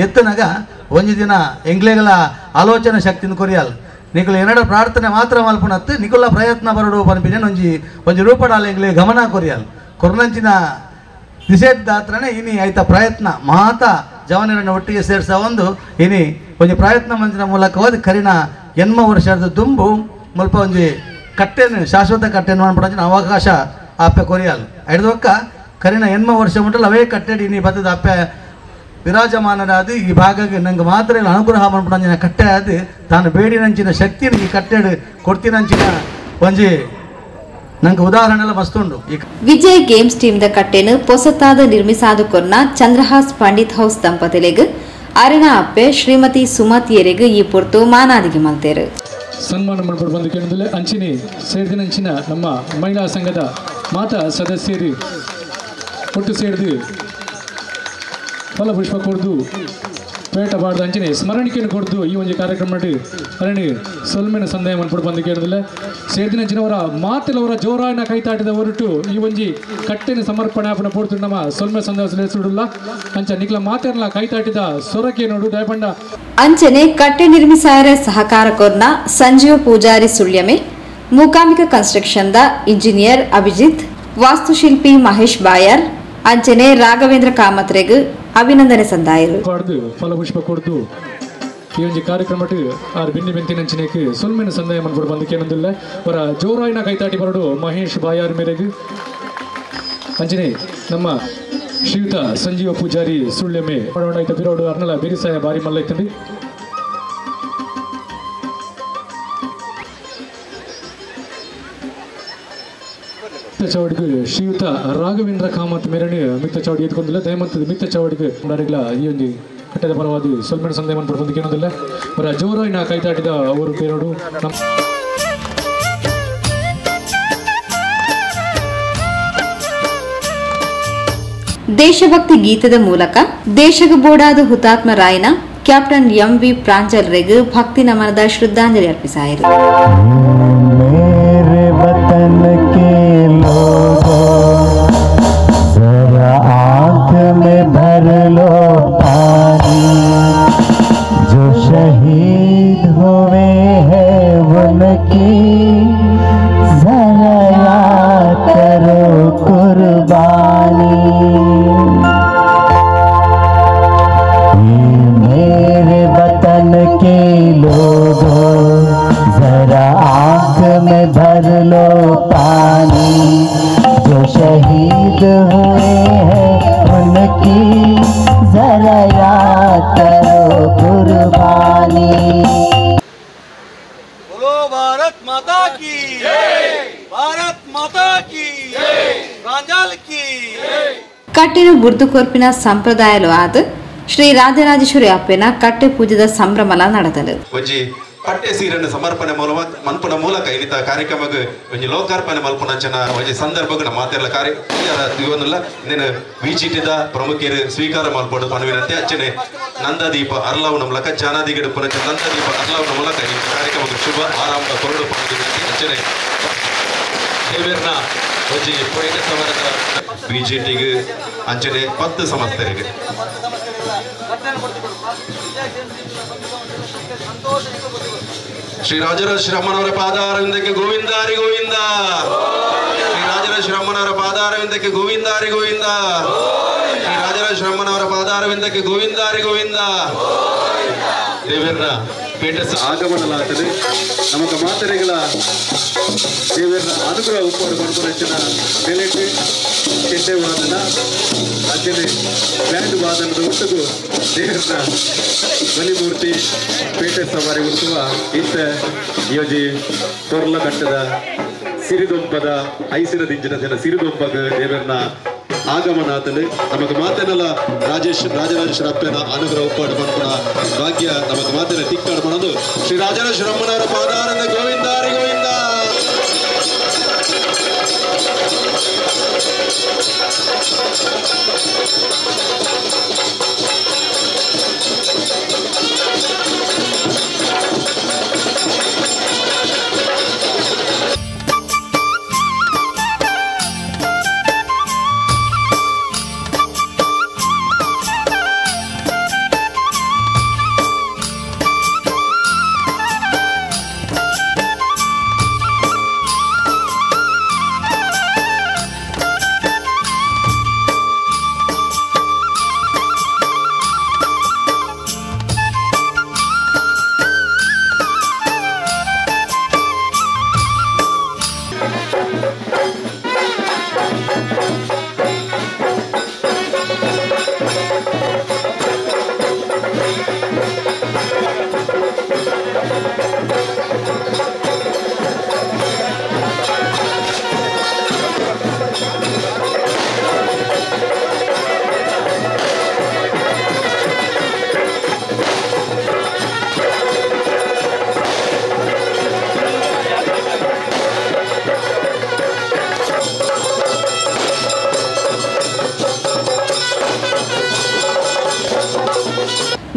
S8: ಎತ್ತನಾಗ ಒಂಜಿ ದಿನ ಎಂಗ್ಲೆಗಳ ಆಲೋಚನೆ ಶಕ್ತಿನ ಕೊರಿಯಲ್ ನಿಖಲು ಏನಡ ಪ್ರಾರ್ಥನೆ ಮಾತ್ರ ಮಲ್ಪುನತ್ತು ನಿಖುಲ ಪ್ರಯತ್ನ ಬರಡು ಪನ್ಪಿನ ಒಂಜಿ ರೂಪಡಾಲ ಎಂಗ್ಲೆ ಗಮನ ಕೊರಿಯಲ್ ಕೊರ್ನಂಚಿನ ನಿಷೇಧಾತ್ರನೇ ಇನಿ ಆಯ್ತ ಪ್ರಯತ್ನ ಮಾತ ಜವನರನ್ನು ಒಟ್ಟಿಗೆ ಸೇರಿಸ ಒಂದು ಇನಿ ಒಂಜಿ ಪ್ರಯತ್ನ ಮಂಚಿನ ಮೂಲಕ ಹೋದ ಕರಿನ ಎನ್ಮ ವರ್ಷದ ದುಂಬು ಮುಲ್ಪ ಒಂಜಿ ಕಟ್ಟೆನು ಶಾಶ್ವತ ಕಟ್ಟೆನು ಮಾಡ್ಬಿಡೋಂಚಿನ ಅವಕಾಶ ಅಪ್ಪೆ ಕೊರಿಯಲ್ ಐದೊಕ್ಕ ಕರಿನ ಎನ್ಮ ವರ್ಷ ಮುಟ್ಟಲು ಅವೇ ಕಟ್ಟೆಡಿ ಇನಿ ಬತ್ತದ ಅಪ್ಪೆ ವಿರಾಜಮಾನರಾದ ಈ ಭಾಗಕ್ಕೆ ನಂಗೆ ಮಾತ್ರ ಅನುಗ್ರಹ ಮಾಡ್ಬಿಡಂಚಿನ ಕಟ್ಟೆ ಅದು ತಾನು ಬೇಡಿನಂಚಿನ ಶಕ್ತಿನ ಈ ಕಟ್ಟೆಡು ಕೊಡ್ತೀನಂಚಿನ ಒಂಜಿ ನಂಗೆ ಉದಾಹರಣೆ ಎಲ್ಲ ಮಸ್ತುಂಡು.
S3: ವಿಜಯ್ ಗೇಮ್ಸ್ ಟೀಮ್ ದ ಕಟ್ಟೆನು ಪೊಸತಾದ ನಿರ್ಮಿಸಾದು ಕೊರ್ನ ಚಂದ್ರಹಾಸ್ ಪಂಡಿತ್ ಹೌಸ್ ದಂಪತಿಲೆಗ್ ಅರಿನ ಅಪ್ಪೆ ಶ್ರೀಮತಿ ಸುಮತಿಯರೆಗ್ ಈ ಪೊರ್ತು ಮಾನಾದಿಗೆ ಮಲ್ತೇರು
S6: ಸನ್ಮಾನ ಮಾಡ್ಕೊಂಡು ಬಂದು ಕೇಳಿದ್ರೆ ಅಂಚಿನಿ ಸೇರಿದಿನಂಚಿನ ನಮ್ಮ ಮಹಿಳಾ ಸಂಘದ ಮಾತಾ ಸದಸ್ಯರು ಒಟ್ಟು ಸೇರಿದು ಫಲಪುಷ್ಪ ಕೊಡ್ದು ಪೇಟ ಬಾಡ್ದು ಅಂಚನೆ ಸ್ಮರಣಿಕೆಯನ್ನು ಕೊಡ್ದು ಈ ಒಂದು ಕಾರ್ಯಕ್ರಮ ಮಾಡಿ ಅರಣಿ ಸೊಲ್ಮೆನ ಸಂದೇಹ ಮಾಡ್ಬಿಟ್ಟು ಬಂದು ಕೇಳಿದ್ರೆ ಸೇರಿದಿನಂಚಿನವರ ಮಾತೆಲ್ಲವರ ಜೋರಾಯನ ಕೈತಾಟಿದ ಹೊರಟು ಈ ಒಂಜಿ ಕಟ್ಟೆನ ಸಮರ್ಪಣೆ ಆಪಣ ಪೋಡ್ತು ನಮ್ಮ ಸೊಲ್ಮೆ ಸಂದೇಹ ಹೆಸರುಲ್ಲ ಅಂಚ ನಿಕ್ಲ ಮಾತೆಲ್ಲ ಕೈತಾಟಿದ ಸೊರಕೆ ನೋಡು ದಯಪಂಡ
S3: ಅಂಚನೆ ಕಟ್ಟೆ ನಿರ್ಮಿಸಾಯರ ಸಹಕಾರ ಕೊರ್ನ ಸಂಜೀವ ಪೂಜಾರಿ ಸುಳ್ಯಮೆ ಮೂಕಾಂಬಿಕ ಕನ್ಸ್ಟ್ರಕ್ಷನ್ ದ ಇಂಜಿನಿಯರ್ ಅಭಿಜಿತ್ ವಾಸ್ತುಶಿಲ್ಪಿ ಮಹೇಶ್ ಬಾಯರ್ ಅಂಚನೆ ರಾಘವೇಂದ್ರ ಕಾಮತ್ರೆಗ್ ಅಭಿನಂದನೆ ಸಂದಾಯರು
S6: ಫಲಪುಷ್ಪ ಕೊಡ್ದು ಈ ಒಂದು ಕಾರ್ಯಕ್ರಮ ಆರು ಬಿನ್ನಿ ಬೆಂತಿನಂಚಿನಕ್ಕೆ ಸೊಲ್ಮೆನ ಸಂದಾಯ ಮಾಡ್ಬಿಟ್ಟು ಬಂದಕ್ಕೆ ಏನಂದಿಲ್ಲ ಅವರ ಜೋರಾಯಿನ ಕೈತಾಟಿ ಬರಡು ಮಹೇಶ್ ಬಾಯಾರ್ ಮೇರೆಗೆ ಅಂಚನೆ ನಮ್ಮ ಶ್ರೀಯುತ ಸಂಜೀವ ಪೂಜಾರಿ ಸುಳ್ಳೆಮೆ ಮಾಡೋಣ ಬಿರೋಡು ಅರ್ನಲ ಬೇರಿಸಾಯ ಬಾರಿ ಮಲ್ಲ ಐತಂಡಿ ಚೌಡಿಗೆ ಶ್ರೀಯುತ ರಾಘವೇಂದ್ರ ಕಾಮತ್ ಮೇರಣಿ ಮಿತ್ತ ಚೌಡಿ ಎತ್ಕೊಂಡಿಲ್ಲ ದಯಮಂತದ ಮಿತ್ತ ಚೌಡಿಗೆ ಡಾರಿಗ್ಲ ಈ ಒಂದು ಕಟ್ಟದ ಪರವಾದಿ ಸೊಲ್ಮೆನ ಸಂದೇಹ ಮಾಡ್ಬಿಟ್ಟು ಬಂದಕ್ಕೆ ಏನಂದಿಲ್ಲ ಅವರ ಜೋರಾಯಿನ ಕೈತಾಟಿದ ಅವರು ಬೇರೋಡು
S3: ದೇಶಭಕ್ತಿ ಗೀತದ ಮೂಲಕ ದೇಶಗ ಬೋಡಾದ ಹುತಾತ್ಮ ರಾಯನ ಕ್ಯಾಪ್ಟನ್ ಎಂವಿ ಪ್ರಾಂಜಲ್ರೆಗ್ ಭಕ್ತಿ ನಮನದ ಶ್ರದ್ಧಾಂಜಲಿ ಅರ್ಪಿಸಾಯಿರು
S9: भर लो पानी जो शहीद हुए हैं उनकी जरा याद करो कुर्बानी।
S10: बोलो भारत माता की जय, भारत माता की जय, प्रांजल की जय।
S3: ಕಟ್ಟೆನ ಬುರ್ದು ಕೊರ್ಪಿನ ಸಂಪ್ರದಾಯಲು ಆದ ಶ್ರೀ ರಾಜರಾಜೇಶ್ವರಿ ಅಪ್ಪೆನ ಕಟ್ಟೆ ಪೂಜೆದ ಸಂಭ್ರಮಲ ನಡೆದಲು
S11: ಪಟ್ಟೆ ಸೀರನ್ನು ಸಮರ್ಪಣೆ ಮಲ್ಪನ ಮೂಲಕ ಇನ್ನಿತ ಕಾರ್ಯಕ್ರಮಕ್ಕೆ ಒಂಜಿ ಲೋಕಾರ್ಪಣೆ ಮಲ್ಪನಂಚನ ಒಂಜಿ ಸಂದರ್ಭಗಳ ಮಾತೆಲ್ಲ ಕಾರ್ಯ ಇವನ್ನೆಲ್ಲ ಇನ್ನೇನು ವಿಚಿಟಿದ ಪ್ರಮುಖರು ಸ್ವೀಕಾರ ಮಲ್ಪಡು ಪಣವಿನಂತೆ ಅಚ್ಚನೆ ನಂದದೀಪ ಅರ್ಲಾವು ಮೂಲಕ ಜಾನಾದಿಗಡು ಪುನಚ ನಂದದೀಪ ಅರ್ಲಾವು ಮೂಲಕ ಈ ಕಾರ್ಯಕ್ರಮಕ್ಕೆ ಶುಭ ಆರಂಭ ಕೊರಡು ಪಣವಿನಂತೆ ಅಚ್ಚನೆ ದೇವೇರ್ನ ಒಂಜಿ ಪೊಯಿಟ ಸಮರದ ಬಿಜೆಟಿಗೆ ಅಂಚನೆ 10 ಸಂಸ್ಥೆಗೆ ಶ್ರೀ ರಾಜರಾಜೇಶ್ವರಮ್ಮನವರ ಪಾದಾರವಿಂದಕ್ಕೆ ಗೋವಿಂದಾರಿ ಗೋವಿಂದ, ಶ್ರೀ ರಾಜರಾಜೇಶ್ವರಮ್ಮನವರ ಪಾದಾರವಿಂದಕ್ಕೆ ಗೋವಿಂದಾರಿ ಗೋವಿಂದ, ಶ್ರೀ ರಾಜರಾಜೇಶ್ವರಮ್ಮನವರ ಪಾದಾರವಿಂದಕ್ಕೆ ಗೋವಿಂದಾರಿ ಗೋವಿಂದ. ದೇವರ ಪೇಟಸ್ ಆಗಮನಲಾಗ್ತದೆ ನಮಗೆ ಮಾತರೆಗಳ ದೇವರ ಅನುಗ್ರಹ ಉಪ್ಪರು ಪಡ್ಕೊಂಡ ಬೆಲೆಟ್ಟು ಕೆಟ್ಟೆ ವಾದನ ಅಂಚನೆ ಬ್ಯಾಂಡ್ ವಾದನದ ಒಟ್ಟಿಗೂ ದೇವರ ಬಲಿಮೂರ್ತಿ ಪೇಟೆ ಸವಾರಿ ಉತ್ಸವ ಇಂಥ ಯೋಜಿ ತೊರ್ಲ ಕಟ್ಟದ ಸಿರಿದೊಂಪದ ಐಸಿರ ದಿಂಜಿನ ಜನ ಸಿರಿದೊಂಪಗ ದೇವರನ್ನ ಆಗಮನಾಥನು ನಮಗೆ ಮಾತನೆಲ್ಲ ರಾಜರಾಜೇಶ್ವರ ಅಪ್ಪನ ಅನುಗ್ರಹ ಉಪ್ಪಾಡು ಮಾಡ್ಕೊಳ ಭಾಗ್ಯ ನಮಗೆ ಮಾತನ್ನ ತಿಕ್ಕಾಡು ಮಾಡೋದು ಶ್ರೀ ರಾಜರಾಜೇಶ್ವರ ಅಮ್ಮನವರ ಪಾದಾರನ ಗೋವಿಂದ ಹರಿ ಗೋವಿಂದ.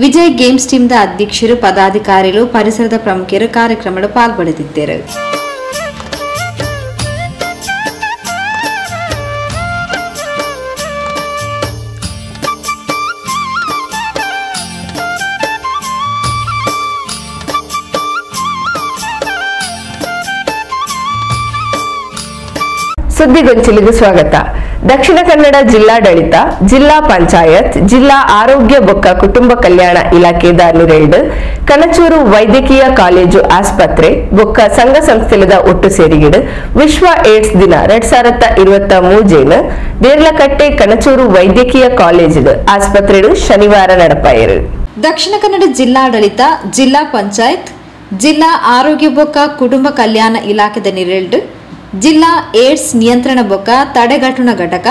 S3: ವಿಜಯ್ ಗೇಮ್ಸ್ ಟೀಮ್ದ ಅಧ್ಯಕ್ಷರು ಪದಾಧಿಕಾರಿಗಳು ಪರಿಸರದ ಪ್ರಮುಖರು ಕಾರ್ಯಕ್ರಮದಲ್ಲಿ ಪಾಲ್ಗೊಳ್ಳಲಿದ್ದಾರೆ.
S2: ಸುದ್ದಿಗೊಂಚಿಲಿಗೆ ಸ್ವಾಗತ. ದಕ್ಷಿಣ ಕನ್ನಡ ಜಿಲ್ಲಾಡಳಿತ, ಜಿಲ್ಲಾ ಪಂಚಾಯತ್, ಜಿಲ್ಲಾ ಆರೋಗ್ಯ ಬೊಕ್ಕ ಕುಟುಂಬ ಕಲ್ಯಾಣ ಇಲಾಖೆದ ನಿರೆಲ್ಡ್ ಕನಚೂರು ವೈದ್ಯಕೀಯ ಕಾಲೇಜು ಆಸ್ಪತ್ರೆ ಬೊಕ್ಕ ಸಂಘ ಸಂಸ್ಥೆಲದ ಒಟ್ಟು ಸೇರಿಗಿಡು ವಿಶ್ವ ಏಡ್ಸ್ ದಿನ 2023 ದೇರ್ಲಕಟ್ಟೆ ಕನಚೂರು ವೈದ್ಯಕೀಯ ಕಾಲೇಜು ಆಸ್ಪತ್ರೆಡು ಶನಿವಾರ ನಡಪಾಯರು.
S3: ದಕ್ಷಿಣ ಕನ್ನಡ ಜಿಲ್ಲಾಡಳಿತ, ಜಿಲ್ಲಾ ಪಂಚಾಯತ್, ಜಿಲ್ಲಾ ಆರೋಗ್ಯ ಬೊಕ್ಕ ಕುಟುಂಬ ಕಲ್ಯಾಣ ಇಲಾಖೆದ ನಿರೆಲ್ಡ್ ಜಿಲ್ಲಾ ಏಡ್ಸ್ ನಿಯಂತ್ರಣ ಬೊಕ್ಕ ತಡೆಗಟ್ಟುನ ಘಟಕ,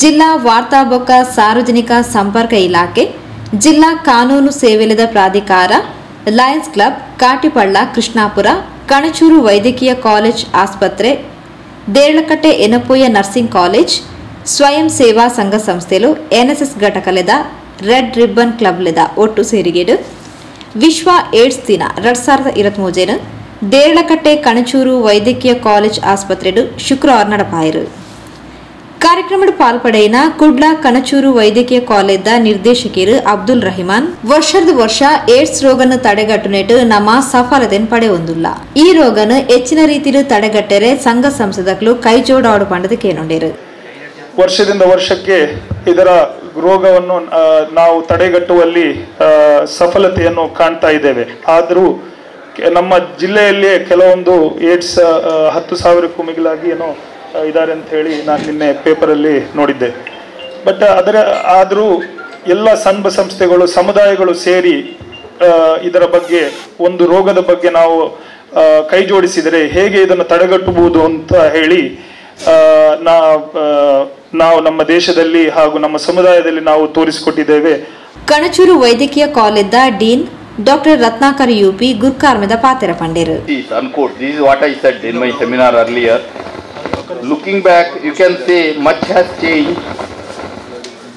S3: ಜಿಲ್ಲಾ ವಾರ್ತಾ ಬೊಕ್ಕ ಸಾರ್ವಜನಿಕ ಸಂಪರ್ಕ ಇಲಾಖೆ, ಜಿಲ್ಲಾ ಕಾನೂನು ಸೇವೆಲದ ಪ್ರಾಧಿಕಾರ, ಲಯನ್ಸ್ ಕ್ಲಬ್, ಕಾಟಿಪಳ್ಳ, ಕೃಷ್ಣಾಪುರ, ಕಣಚೂರು ವೈದ್ಯಕೀಯ ಕಾಲೇಜ್ ಆಸ್ಪತ್ರೆ, ದೇರ್ಲಕಟ್ಟೆ ಎನಪೋಯ ನರ್ಸಿಂಗ್ ಕಾಲೇಜ್, ಸ್ವಯಂ ಸೇವಾ ಸಂಘ ಸಂಸ್ಥೆಲು ಎನ್ಎಸ್ಎಸ್ ಘಟಕಲೆದ ರೆಡ್ ರಿಬ್ಬನ್ ಕ್ಲಬ್ ಲೆದ ಒಟ್ಟು ಸೇರಿಗೆಡು ವಿಶ್ವ ಏಡ್ಸ್ ದಿನ 2023 ದೇರ್ಲಕಟ್ಟೆ ಕಣಚೂರು ವೈದ್ಯಕೀಯ ಕಾಲೇಜ್ ಆಸ್ಪತ್ರೆಡು ಶುಕ್ರವಾರ ನಡಪಾಯರು. ಕಾರ್ಯಕ್ರಮದ ಪಾಲ್ಪಡೆಯಿನ ಕುಡ್ಲ ಕಣಚೂರು ವೈದ್ಯಕೀಯ ಕಾಲೇಜ್ದ ನಿರ್ದೇಶಕರು ಅಬ್ದುಲ್ ರಹಿಮಾನ್ ವರ್ಷ ಏಡ್ಸ್ ರೋಗನ ತಡೆಗಟ್ಟುನೆಟ್ಟು ನಮ್ಮ ಸಫಲತೆಯನ್ನು ಪಡೆಯೊಂದಿಲ್ಲ. ಈ ರೋಗನ ಹೆಚ್ಚಿನ ರೀತಿಯಲ್ಲಿ ತಡೆಗಟ್ಟರೆ ಸಂಘ ಸಂಸ್ಥೆಗಳು ಕೈ ಜೋಡಾಡು ಪಂಡದ ಕೇಳೊಂಡರು.
S12: ವರ್ಷದಿಂದ ವರ್ಷಕ್ಕೆ ಇದರ ರೋಗವನ್ನು ನಾವು ತಡೆಗಟ್ಟುವಲ್ಲಿ ಸಫಲತೆಯನ್ನು ಕಾಣ್ತಾ ಇದ್ದೇವೆ. ಆದರೂ ನಮ್ಮ ಜಿಲ್ಲೆಯಲ್ಲಿ ಕೆಲವೊಂದು ಏಡ್ಸ್ 10,000ಕ್ಕೂ ಮಿಗಿಲಾಗಿ ಏನೋ ಇದ್ದಾರೆ ಅಂತ ಹೇಳಿ ನಾನು ನಿನ್ನೆ ಪೇಪರಲ್ಲಿ ನೋಡಿದ್ದೆ. ಬಟ್ ಆದರೂ ಎಲ್ಲ ಸಂಘ ಸಂಸ್ಥೆಗಳು, ಸಮುದಾಯಗಳು ಸೇರಿ ಇದರ ಬಗ್ಗೆ, ಒಂದು ರೋಗದ ಬಗ್ಗೆ ನಾವು ಕೈ ಜೋಡಿಸಿದರೆ ಹೇಗೆ ಇದನ್ನು ತಡೆಗಟ್ಟಬಹುದು ಅಂತ ಹೇಳಿ ನಾವು ನಮ್ಮ ದೇಶದಲ್ಲಿ ಹಾಗೂ ನಮ್ಮ ಸಮುದಾಯದಲ್ಲಿ ನಾವು ತೋರಿಸಿಕೊಟ್ಟಿದ್ದೇವೆ.
S3: ಕಣಚೂರು ವೈದ್ಯಕೀಯ ಕಾಲೇಜ್ದ dean Dr. Ratnakar UP Gurkarmeda Patera Panderu.
S13: This is what I said in my seminar earlier. Looking back, you can say much has changed.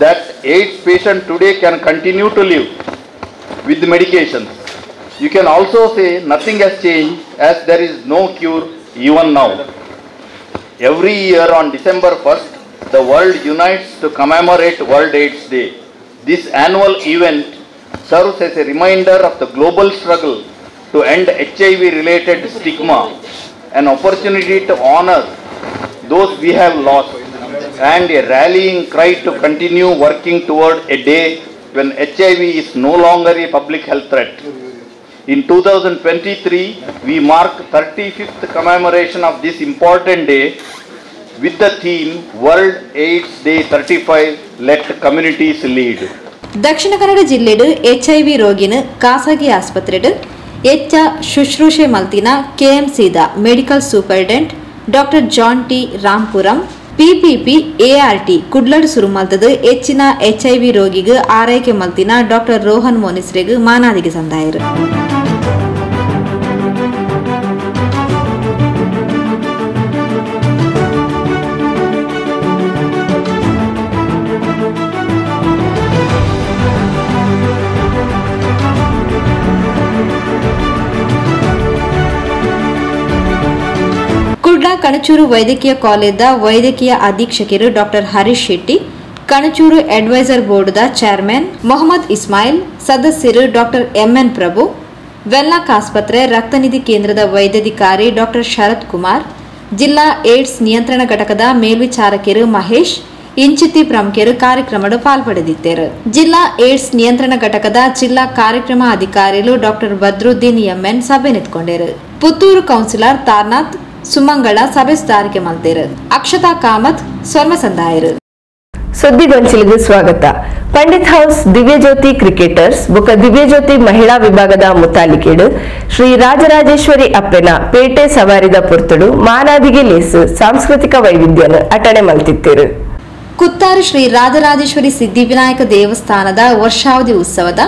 S13: That AIDS patient today can continue to live with medications. You can also say nothing has changed as there is no cure even now. Every year on December 1st, the world unites to commemorate World AIDS Day. This annual event serves as a reminder of the global struggle to end HIV-related stigma, an opportunity to honor those we have lost, and a rallying cry to continue working toward a day when HIV is no longer a public health threat. In 2023, we mark 35th commemoration of this important day with the theme World AIDS Day 35, Let Communities Lead.
S3: Dakshina Kannada ಜಿಲ್ಲೆಡು HIV ರೋಗಿನ ಖಾಸಗಿ ಆಸ್ಪತ್ರೆಡು ಹೆಚ್ಚ ಶುಶ್ರೂಷೆ ಮಲ್ತಿನ KMCದ medical superintendent doctor John T Rampuram PPP ART ಕುಡ್ಲಡ್ ಸುರು ಮಲ್ತದು ಹೆಚ್ಚಿನ HIV ರೋಗಿಗೆ ಆರೈಕೆ ಮಲ್ತಿನ ಡಾಕ್ಟರ್ ರೋಹನ್ ಮೋನಿಸ್ರೆಗ್ ಮಾನಾದಿಗೆ ಸಂದಾಯರು. ಕುಡ್ಲ ಕಣಚೂರು ವೈದ್ಯಕೀಯ ಕಾಲೇಜ್ದ ವೈದ್ಯಕೀಯ ಅಧೀಕ್ಷಕರು ಡಾಕ್ಟರ್ ಹರೀಶ್ ಶೆಟ್ಟಿ, ಕಣಚೂರು ಅಡ್ವೈಸರ್ ಬೋರ್ಡ್ದ ಚೇರ್ಮನ್ ಮೊಹಮ್ಮದ್ ಇಸ್ಮಾಯಿಲ್, ಸದಸ್ಯರು ಡಾಕ್ಟರ್ MN ಪ್ರಭು, ವೆಲ್ಲಾಕ್ ಆಸ್ಪತ್ರೆ ರಕ್ತನಿಧಿ ಕೇಂದ್ರದ ವೈದ್ಯಾಧಿಕಾರಿ ಡಾಕ್ಟರ್ ಶರತ್ ಕುಮಾರ್, ಜಿಲ್ಲಾ ಏಡ್ಸ್ ನಿಯಂತ್ರಣ ಘಟಕದ ಮೇಲ್ವಿಚಾರಕರು ಮಹೇಶ್ ಇಂಚಿತಿ ಪ್ರಮುಖರು ಕಾರ್ಯಕ್ರಮದ ಪಾಲ್ಪಡೆದಿದ್ದರು. ಜಿಲ್ಲಾ ಏಡ್ಸ್ ನಿಯಂತ್ರಣ ಘಟಕದ ಜಿಲ್ಲಾ ಕಾರ್ಯಕ್ರಮ ಅಧಿಕಾರಿಗಳು ಡಾಕ್ಟರ್ ಬದ್ರುದ್ದೀನ್ MN ಸಭೆ ನಿಂತ್ಕೊಂಡರು. ಪುತ್ತೂರು ಕೌನ್ಸಿಲರ್ ತಾರ್ನಾಥ್ ಸುಮಂಗಳ ಸಭೆ ಸುಧಾರಿಕೆ ಮಲ್ತೇರು. ಅಕ್ಷತಾ ಕಾಮತ್ ಸ್ವರ್ಮ ಸಂದಾಯರು.
S2: ಸುದ್ದಿಗೊಂಚಿಲಿಗೆ ಸ್ವಾಗತ. ಪಂಡಿತ್ ಹೌಸ್ ದಿವ್ಯಜ್ಯೋತಿ ಕ್ರಿಕೆಟರ್ಸ್ ಬೊಕ ದಿವ್ಯಜ್ಯೋತಿ ಮಹಿಳಾ ವಿಭಾಗದ ಮುತಾಲಿಕೆಡು ಶ್ರೀ ರಾಜರಾಜೇಶ್ವರಿ ಅಪ್ಪೆನ ಪೇಟೆ ಸವಾರಿದ ಪುರ್ತುಡು ಮಾನಾದಿಗೆ ಲೇಸು ಸಾಂಸ್ಕೃತಿಕ ವೈವಿಧ್ಯನ ಅಟಣೆ ಮಲ್ತಿತ್ತೇರು.
S3: ಕುತ್ತಾರು ಶ್ರೀ ರಾಜರಾಜೇಶ್ವರಿ ಸಿದ್ಧಿವಿನಾಯಕ ದೇವಸ್ಥಾನದ ವರ್ಷಾವಧಿ ಉತ್ಸವದ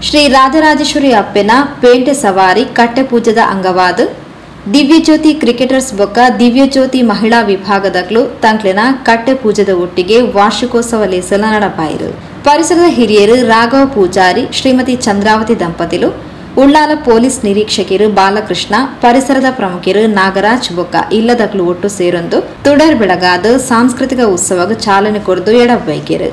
S3: ಶ್ರೀ ರಾಜರಾಜೇಶ್ವರಿ ಅಪ್ಪೆನ ಪೇಟೆ ಸವಾರಿ ಕಟ್ಟೆ ಪೂಜದ ಅಂಗವಾದ ದಿವ್ಯಜ್ಯೋತಿ ಕ್ರಿಕೆಟರ್ಸ್ ಬೊಕ್ಕ ದಿವ್ಯಜ್ಯೋತಿ ಮಹಿಳಾ ವಿಭಾಗದಗಳು ತಂಕ್ಲಿನ ಕಟ್ಟೆ ಪೂಜದ ಒಟ್ಟಿಗೆ ವಾರ್ಷಿಕೋತ್ಸವ ಲೇಸಲ ನಡಪಾಯಿರು. ಪರಿಸರದ ಹಿರಿಯರು ರಾಘವ ಪೂಜಾರಿ, ಶ್ರೀಮತಿ ಚಂದ್ರಾವತಿ ದಂಪತಿಲು, ಉಳ್ಳಾಲ ಪೊಲೀಸ್ ನಿರೀಕ್ಷಕರು ಬಾಲಕೃಷ್ಣ, ಪರಿಸರದ ಪ್ರಮುಖರು ನಾಗರಾಜ್ ಬೊಕ್ಕ ಇಲ್ಲದಕ್ಲು ಒಟ್ಟು ಸೇರೊಂದು ತುಡರ್ ಬೆಳಗಾದ ಸಾಂಸ್ಕೃತಿಕ ಉತ್ಸವಕ್ಕೆ ಚಾಲನೆ ಕೊಡದು ಎಡಬೈಕೆರು.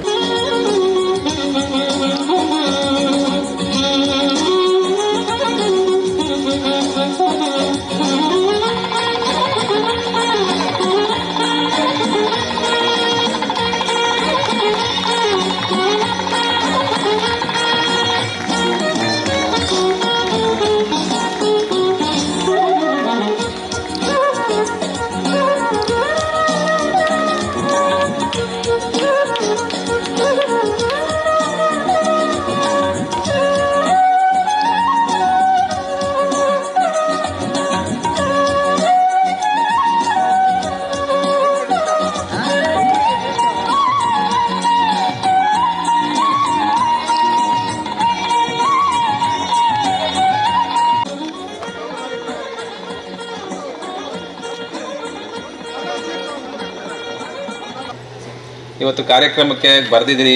S14: ಇವತ್ತು ಕಾರ್ಯಕ್ರಮಕ್ಕೆ ಬರೆದಿದ್ದೀರಿ,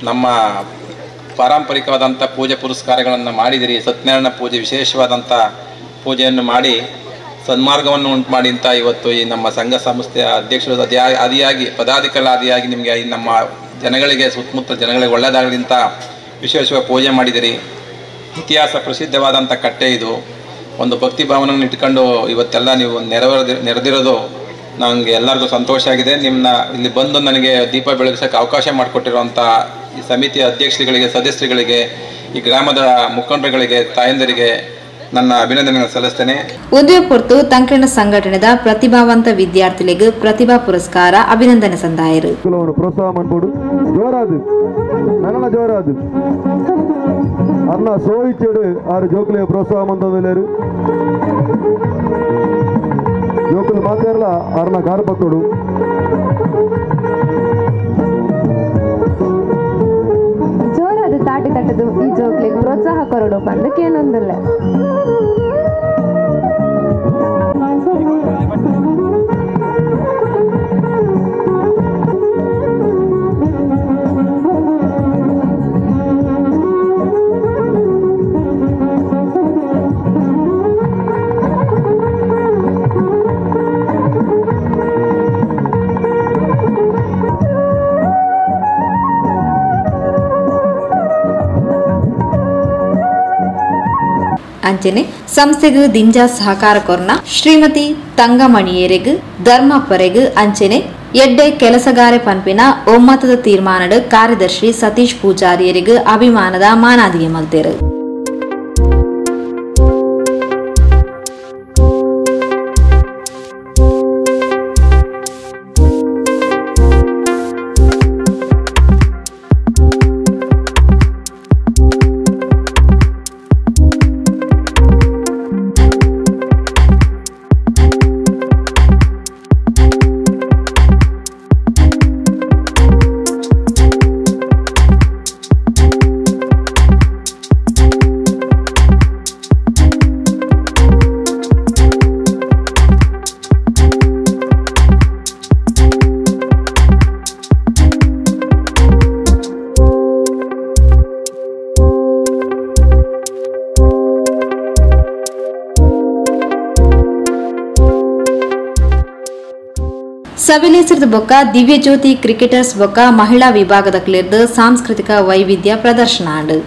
S14: ನಮ್ಮ ಪಾರಂಪರಿಕವಾದಂಥ ಪೂಜೆ ಪುರಸ್ಕಾರಗಳನ್ನು ಮಾಡಿದಿರಿ. ಸತ್ಯನಾರಾಯಣ ಪೂಜೆ ವಿಶೇಷವಾದಂಥ ಪೂಜೆಯನ್ನು ಮಾಡಿ ಸನ್ಮಾರ್ಗವನ್ನು ಉಂಟು ಮಾಡಿ ಅಂತ ಇವತ್ತು ಈ ನಮ್ಮ ಸಂಘ ಸಂಸ್ಥೆಯ ಅಧ್ಯಕ್ಷರು ಆದಿಯಾಗಿ ಪದಾಧಿಕಾರಿಯಾಗಿ ನಿಮಗೆ ಈ ನಮ್ಮ ಜನಗಳಿಗೆ ಸುತ್ತಮುತ್ತ ಜನಗಳಿಗೆ ಒಳ್ಳೆಯದಾಗಲಿ ಅಂತ ವಿಶೇಷವಾಗಿ ಪೂಜೆ ಮಾಡಿದಿರಿ. ಇತಿಹಾಸ ಪ್ರಸಿದ್ಧವಾದಂಥ ಕಟ್ಟೆ ಇದು. ಒಂದು ಭಕ್ತಿ ಭಾವನೆಯನ್ನು ಇಟ್ಕೊಂಡು ಇವತ್ತೆಲ್ಲ ನೀವು ನೆರೆದಿರೋದು ನನಗೆ ಎಲ್ಲರಿಗೂ ಸಂತೋಷ ಆಗಿದೆ. ನಿಮ್ಮನ್ನ ಇಲ್ಲಿ ಬಂದು ನನಗೆ ದೀಪ ಬೆಳಗಿಸೋಕ್ಕೆ ಅವಕಾಶ ಮಾಡಿಕೊಟ್ಟಿರುವಂಥ ಈ ಸಮಿತಿಯ ಅಧ್ಯಕ್ಷರುಗಳಿಗೆ, ಸದಸ್ಯರುಗಳಿಗೆ, ಈ ಗ್ರಾಮದ ಮುಖಂಡರುಗಳಿಗೆ, ತಾಯಂದರಿಗೆ ನನ್ನ ಅಭಿನಂದನೆಗಳನ್ನು ಸಲ್ಲಿಸ್ತೇನೆ.
S3: ಉದಯ ಪೊರ್ತು ತಂಕ್ರಣ ಸಂಘಟನೆದ ಪ್ರತಿಭಾವಂತ ವಿದ್ಯಾರ್ಥಿಗಳಿಗೆ ಪ್ರತಿಭಾ ಪುರಸ್ಕಾರ ಅಭಿನಂದನೆ ಸಂದಾಯರು.
S15: ಪ್ರೋತ್ಸಾಹ ಮಾಡ್ಬೋದು. ಜೋರಾದು ನನ್ನ ಜೋರಾದು ಅನ್ನ ಸೋಯಿಚ್ಚೇಡು ಆರು ಜೋಕುಲಿಗೆ ಪ್ರೋತ್ಸಾಹ ಮಂತಂದಿಲ್ಲೇರು ಜೋಕುಲು ಮಾತಾರಲ್ಲ ಅರ್ನ ಕಾರ್ಪತ್ತೋಡು
S16: ಜೋರಾದ ತಾಟಿ ತಟ್ಟದು ಈ ಜೋಕ್ಲಿಗೆ ಪ್ರೋತ್ಸಾಹ ಕೊರಡು ಪಂದಕ್ಕೇನೊಂದಿಲ್ಲ.
S3: ಅಂಚನೆ ಸಂಸ್ಥೆಗೆ ದಿಂಜಾ ಸಹಕಾರ ಕೊರ್ನ ಶ್ರೀಮತಿ ತಂಗಮಣಿಯರೆಗ್ ಧರ್ಮಪ್ಪರೆಗ್ ಅಂಚನೆ ಎಡ್ಡೆ ಕೆಲಸಗಾರೆ ಪನ್ಪಿನ ಒಮ್ಮತದ ತೀರ್ಮಾನದ ಕಾರ್ಯದರ್ಶಿ ಸತೀಶ್ ಪೂಜಾರಿಯರಿಗ್ ಅಭಿಮಾನದ ಮಾನಾದಿಗೆ ಮಲ್ತೇರು. ಸಭೆಯಲ್ಲಿ ಸೇರಿದ ಬೊಕ್ಕ ದಿವ್ಯ ಜ್ಯೋತಿ ಕ್ರಿಕೆಟರ್ಸ್ ಬೊಕ್ಕ ಮಹಿಳಾ ವಿಭಾಗದ ಕ್ಲೇರ್ದು ಸಾಂಸ್ಕೃತಿಕ ವೈವಿಧ್ಯ ಪ್ರದರ್ಶನ ಆಡು.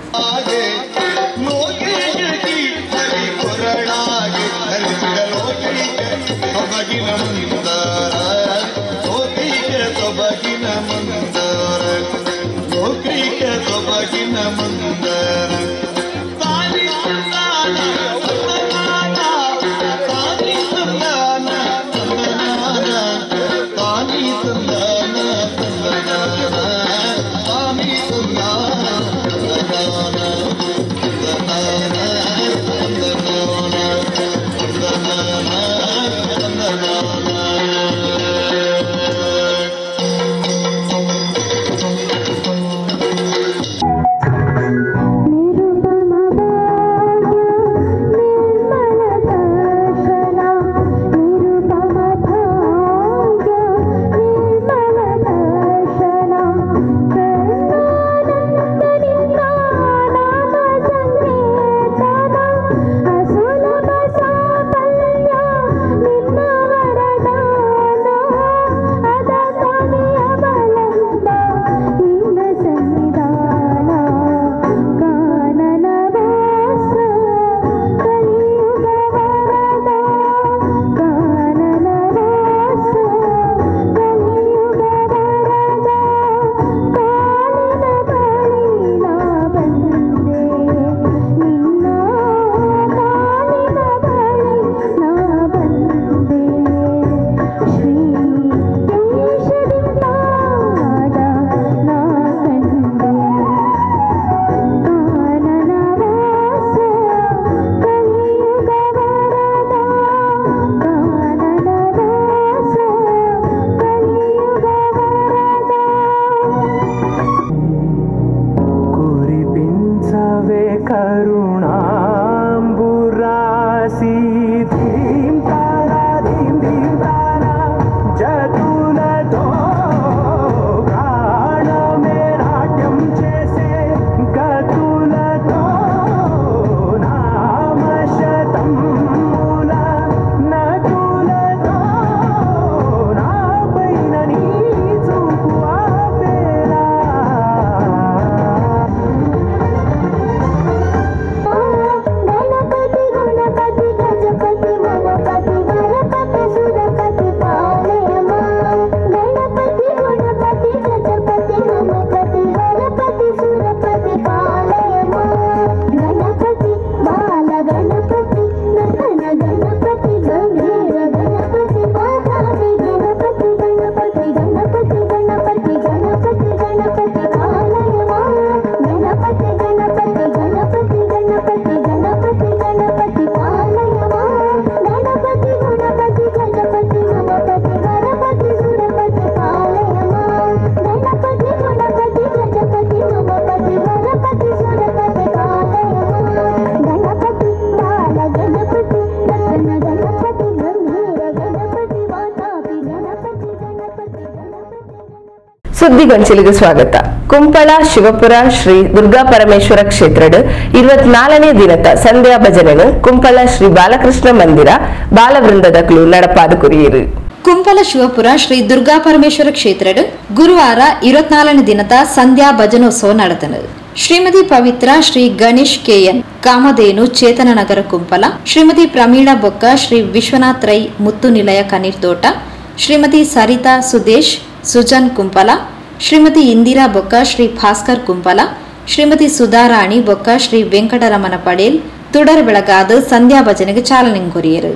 S2: ಸುದ್ದಿಗೊಂಚಿಲಿಗೆ ಸ್ವಾಗತ. ಕುಂಪಳ ಶಿವಪುರ ಶ್ರೀ ದುರ್ಗಾ ಪರಮೇಶ್ವರ ಕ್ಷೇತ್ರದ 24ನೇ ದಿನದ ಸಂಧ್ಯಾ ಭಜನೆನು ಕುಂಪಳ ಶ್ರೀ ಬಾಲಕೃಷ್ಣ ಮಂದಿರ ಬಾಲವೃಂದದ ಕ್ಲೂ ನಡಪಾದ ಕುರಿಯರು.
S3: ಕುಂಪಲ ಶಿವಪುರ ಶ್ರೀ ದುರ್ಗಾ ಪರಮೇಶ್ವರ ಕ್ಷೇತ್ರದ ಗುರುವಾರ 24ನೇ ದಿನದ ಸಂಧ್ಯಾ ಭಜನೋತ್ಸವ ನಡೆದನು. ಶ್ರೀಮತಿ ಪವಿತ್ರ ಶ್ರೀ ಗಣೇಶ್ ಕೆಎನ್ ಕಾಮಧೇನು ಚೇತನ ನಗರ ಕುಂಪಲ, ಶ್ರೀಮತಿ ಪ್ರಮೀಳಾ ಬೊಕ್ಕ ಶ್ರೀ ವಿಶ್ವನಾಥ್ ರೈ ಮುತ್ತು ನಿಲಯ ಕನೀರ್ ತೋಟ, ಶ್ರೀಮತಿ ಸರಿತಾ ಸುದೇಶ್ ಸುಜನ್ ಕುಂಪಲ, ಶ್ರೀಮತಿ ಇಂದಿರಾ ಬೊಕ್ಕ ಶ್ರೀ ಭಾಸ್ಕರ್ ಕುಂಪಲ, ಶ್ರೀಮತಿ ಸುಧಾರಾಣಿ ಬೊಕ್ಕ ಶ್ರೀ ವೆಂಕಟರಮಣ ಪಡೇಲ್ ತುಡರ್ ಬೆಳಗಾದ ಸಂಧ್ಯಾ ಭಜನೆಗೆ ಚಾಲನೆ ಕೊರಿಯರು.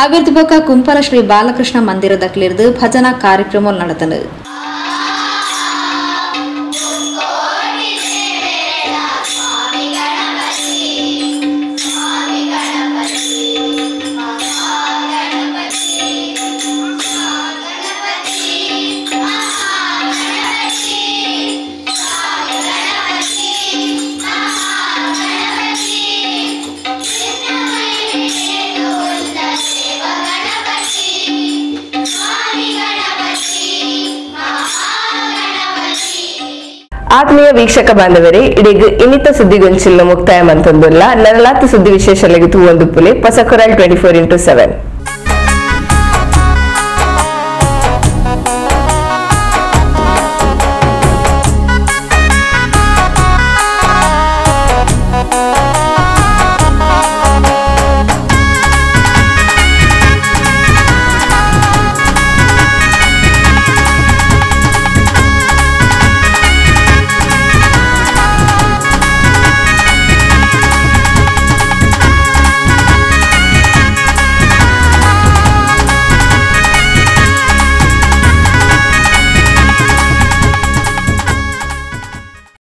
S3: ಅವಿರ್ದು ಬೊಕ ಕುಂಪಲ ಶ್ರೀ ಬಾಲಕೃಷ್ಣ ಮಂದಿರದಕ್ಲಿರ್ದು ಭಜನಾ ಕಾರ್ಯಕ್ರಮ ನಡೆದನು.
S2: ಆತ್ಮೀಯ ವೀಕ್ಷಕ ಬಾಂಧವರೇ, ಇಡೀಗ ಇನ್ನಿತ ಸುದ್ದಿಗೊಂಚಿಲ್ಲ ಮುಕ್ತಾಯ ಮಂತೊಂದುಲ್ಲ. ನರಳಾತ ಸುದ್ದಿ ವಿಶೇಷ ತೂವೊಂದು ಪುಲೆ ಪೊಸಕೊರಲ್ 24x7.